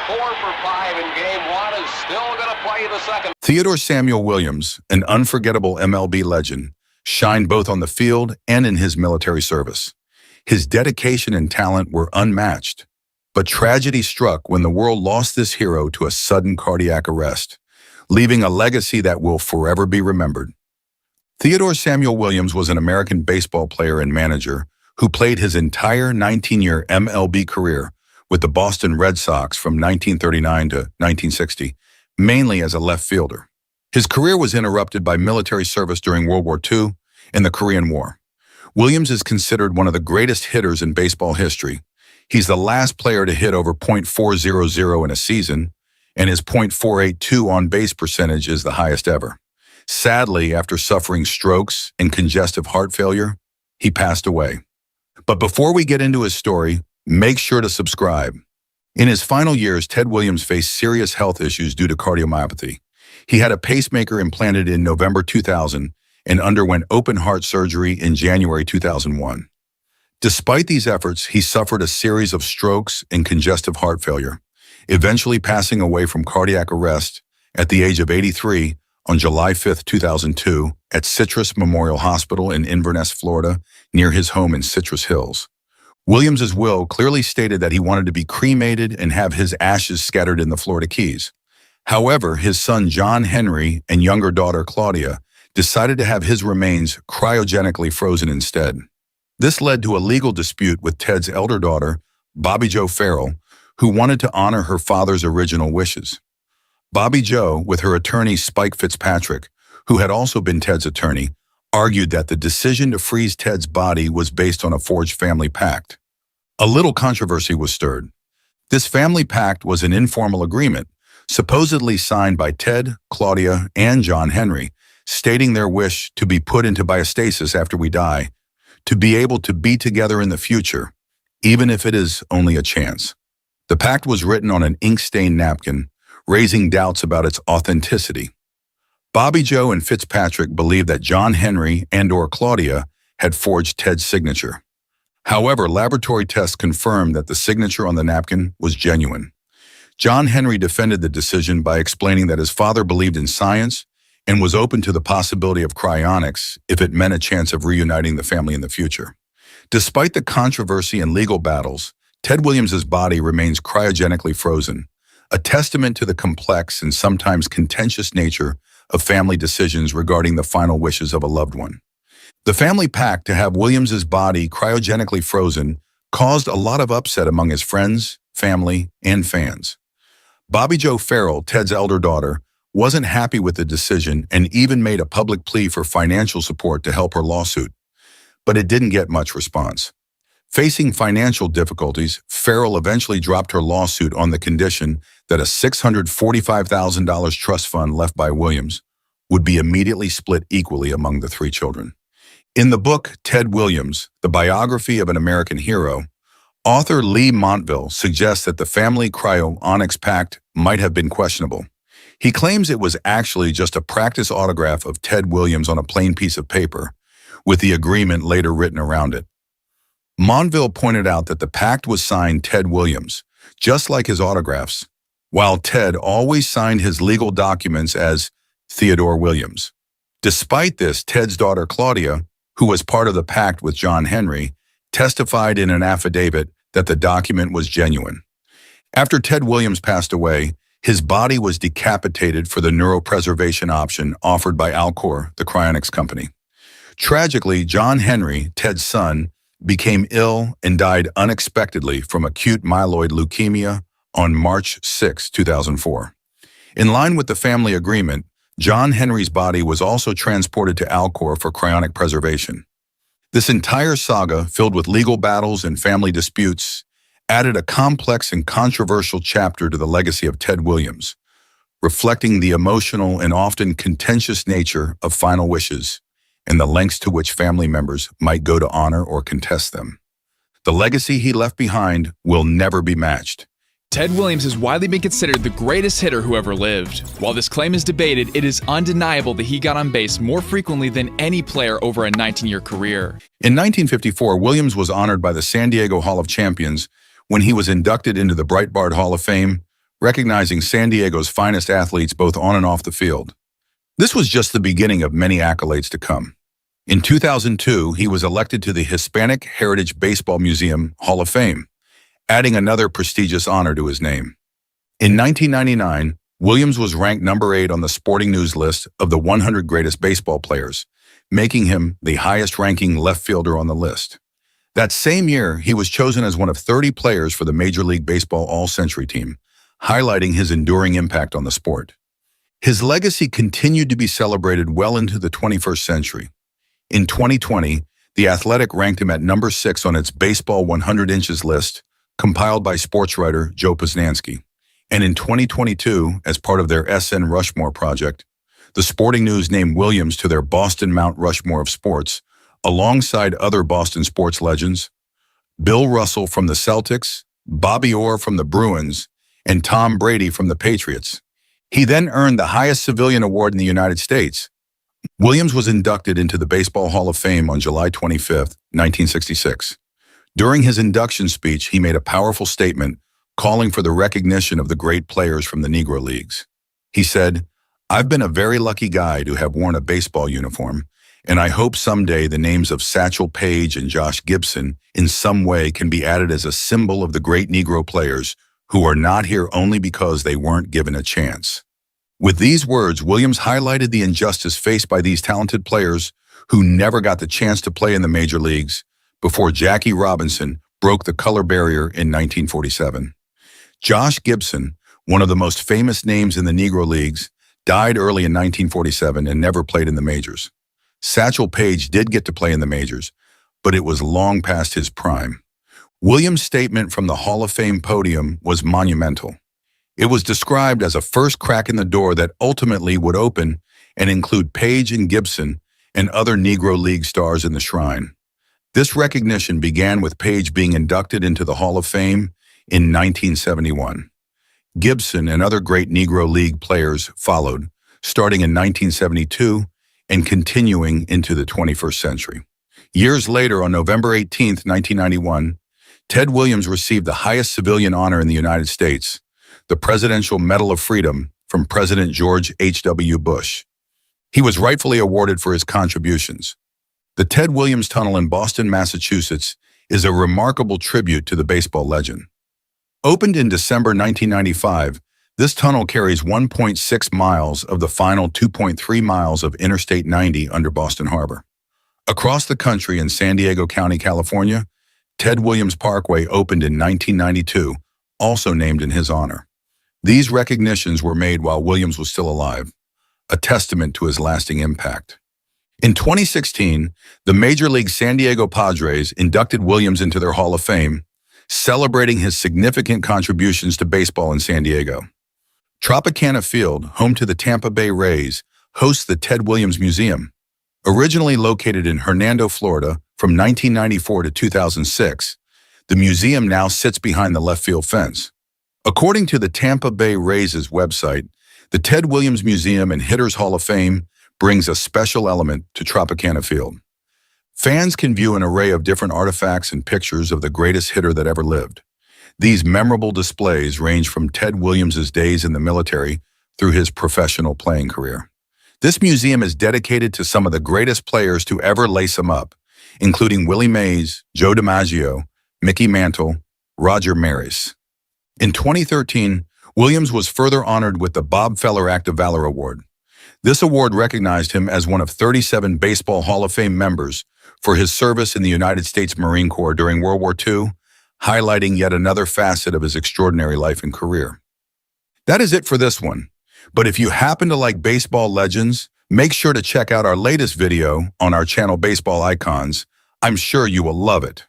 4 for 5 in game one, is still going to play the second. Theodore Samuel Williams, an unforgettable MLB legend, shined both on the field and in his military service. His dedication and talent were unmatched. But tragedy struck when the world lost this hero to a sudden cardiac arrest, leaving a legacy that will forever be remembered. Theodore Samuel Williams was an American baseball player and manager who played his entire 19-year MLB career with the Boston Red Sox from 1939 to 1960, mainly as a left fielder. His career was interrupted by military service during World War II and the Korean War. Williams is considered one of the greatest hitters in baseball history. He's the last player to hit over .400 in a season, and his .482 on-base percentage is the highest ever. Sadly, after suffering strokes and congestive heart failure, he passed away. But before we get into his story, make sure to subscribe. In his final years, Ted Williams faced serious health issues due to cardiomyopathy. He had a pacemaker implanted in November 2000 and underwent open heart surgery in January 2001. Despite these efforts, he suffered a series of strokes and congestive heart failure, eventually passing away from cardiac arrest at the age of 83 on July 5, 2002, at Citrus Memorial Hospital in Inverness, Florida, near his home in Citrus Hills. Williams's will clearly stated that he wanted to be cremated and have his ashes scattered in the Florida Keys. However, his son John Henry and younger daughter Claudia decided to have his remains cryogenically frozen instead. This led to a legal dispute with Ted's elder daughter, Bobby Jo Farrell, who wanted to honor her father's original wishes. Bobby Jo, with her attorney Spike Fitzpatrick, who had also been Ted's attorney, argued that the decision to freeze Ted's body was based on a forged family pact. A little controversy was stirred. This family pact was an informal agreement, supposedly signed by Ted, Claudia, and John Henry, stating their wish to be put into biostasis after we die, to be able to be together in the future, even if it is only a chance. The pact was written on an ink-stained napkin, raising doubts about its authenticity. Bobby Jo and Fitzpatrick believed that John Henry and/or Claudia had forged Ted's signature. However, laboratory tests confirmed that the signature on the napkin was genuine. John Henry defended the decision by explaining that his father believed in science and was open to the possibility of cryonics if it meant a chance of reuniting the family in the future. Despite the controversy and legal battles, Ted Williams's body remains cryogenically frozen, a testament to the complex and sometimes contentious nature of family decisions regarding the final wishes of a loved one. The family pact to have Williams's body cryogenically frozen caused a lot of upset among his friends, family, and fans. Bobby Jo Farrell, Ted's elder daughter, wasn't happy with the decision and even made a public plea for financial support to help her lawsuit, but it didn't get much response. Facing financial difficulties, Farrell eventually dropped her lawsuit on the condition that a $645,000 trust fund left by Williams would be immediately split equally among the 3 children. In the book Ted Williams, The Biography of an American Hero, author Lee Montville suggests that the family cryonics pact might have been questionable. He claims it was actually just a practice autograph of Ted Williams on a plain piece of paper, with the agreement later written around it. Montville pointed out that the pact was signed Ted Williams, just like his autographs, while Ted always signed his legal documents as Theodore Williams. Despite this, Ted's daughter Claudia, who was part of the pact with John Henry, testified in an affidavit that the document was genuine. After Ted Williams passed away, his body was decapitated for the neuropreservation option offered by Alcor, the cryonics company. Tragically, John Henry, Ted's son, became ill and died unexpectedly from acute myeloid leukemia on March 6, 2004. In line with the family agreement, John Henry's body was also transported to Alcor for cryonic preservation. This entire saga, filled with legal battles and family disputes, added a complex and controversial chapter to the legacy of Ted Williams, reflecting the emotional and often contentious nature of final wishes and the lengths to which family members might go to honor or contest them. The legacy he left behind will never be matched. Ted Williams has widely been considered the greatest hitter who ever lived. While this claim is debated, it is undeniable that he got on base more frequently than any player over a 19-year career. In 1954, Williams was honored by the San Diego Hall of Champions when he was inducted into the Breitbart Hall of Fame, recognizing San Diego's finest athletes both on and off the field. This was just the beginning of many accolades to come. In 2002, he was elected to the Hispanic Heritage Baseball Museum Hall of Fame, adding another prestigious honor to his name. In 1999, Williams was ranked number 8 on the Sporting News list of the 100 greatest baseball players, making him the highest-ranking left fielder on the list. That same year, he was chosen as one of 30 players for the Major League Baseball All-Century team, highlighting his enduring impact on the sport. His legacy continued to be celebrated well into the 21st century. In 2020, The Athletic ranked him at number 6 on its Baseball 100 Inches list, compiled by sports writer Joe Posnanski. And in 2022, as part of their SN Rushmore project, the Sporting News named Williams to their Boston Mount Rushmore of sports, alongside other Boston sports legends, Bill Russell from the Celtics, Bobby Orr from the Bruins, and Tom Brady from the Patriots. He then earned the highest civilian award in the United States. Williams was inducted into the Baseball Hall of Fame on July 25, 1966. During his induction speech, he made a powerful statement calling for the recognition of the great players from the Negro Leagues. He said, "I've been a very lucky guy to have worn a baseball uniform, and I hope someday the names of Satchel Paige and Josh Gibson in some way can be added as a symbol of the great Negro players who are not here only because they weren't given a chance." With these words, Williams highlighted the injustice faced by these talented players who never got the chance to play in the major leagues before Jackie Robinson broke the color barrier in 1947. Josh Gibson, one of the most famous names in the Negro Leagues, died early in 1947 and never played in the majors. Satchel Paige did get to play in the majors, but it was long past his prime. Williams' statement from the Hall of Fame podium was monumental. It was described as a first crack in the door that ultimately would open and include Paige and Gibson and other Negro League stars in the shrine. This recognition began with Paige being inducted into the Hall of Fame in 1971. Gibson and other great Negro League players followed, starting in 1972 and continuing into the 21st century. Years later, on November 18, 1991, Ted Williams received the highest civilian honor in the United States, the Presidential Medal of Freedom from President George H.W. Bush. He was rightfully awarded for his contributions. The Ted Williams Tunnel in Boston, Massachusetts, is a remarkable tribute to the baseball legend. Opened in December 1995, this tunnel carries 1.6 miles of the final 2.3 miles of Interstate 90 under Boston Harbor. Across the country in San Diego County, California, Ted Williams Parkway opened in 1992, also named in his honor. These recognitions were made while Williams was still alive, a testament to his lasting impact. In 2016, the Major League San Diego Padres inducted Williams into their Hall of Fame, celebrating his significant contributions to baseball in San Diego. Tropicana Field, home to the Tampa Bay Rays, hosts the Ted Williams Museum. Originally located in Hernando, Florida, from 1994 to 2006, the museum now sits behind the left field fence. According to the Tampa Bay Rays' website, the Ted Williams Museum and Hitters Hall of Fame brings a special element to Tropicana Field. Fans can view an array of different artifacts and pictures of the greatest hitter that ever lived. These memorable displays range from Ted Williams' days in the military through his professional playing career. This museum is dedicated to some of the greatest players to ever lace 'em up, including Willie Mays, Joe DiMaggio, Mickey Mantle, Roger Maris. In 2013, Williams was further honored with the Bob Feller Act of Valor Award. This award recognized him as one of 37 Baseball Hall of Fame members for his service in the United States Marine Corps during World War II, highlighting yet another facet of his extraordinary life and career. That is it for this one. But if you happen to like baseball legends, make sure to check out our latest video on our channel Baseball Icons. I'm sure you will love it.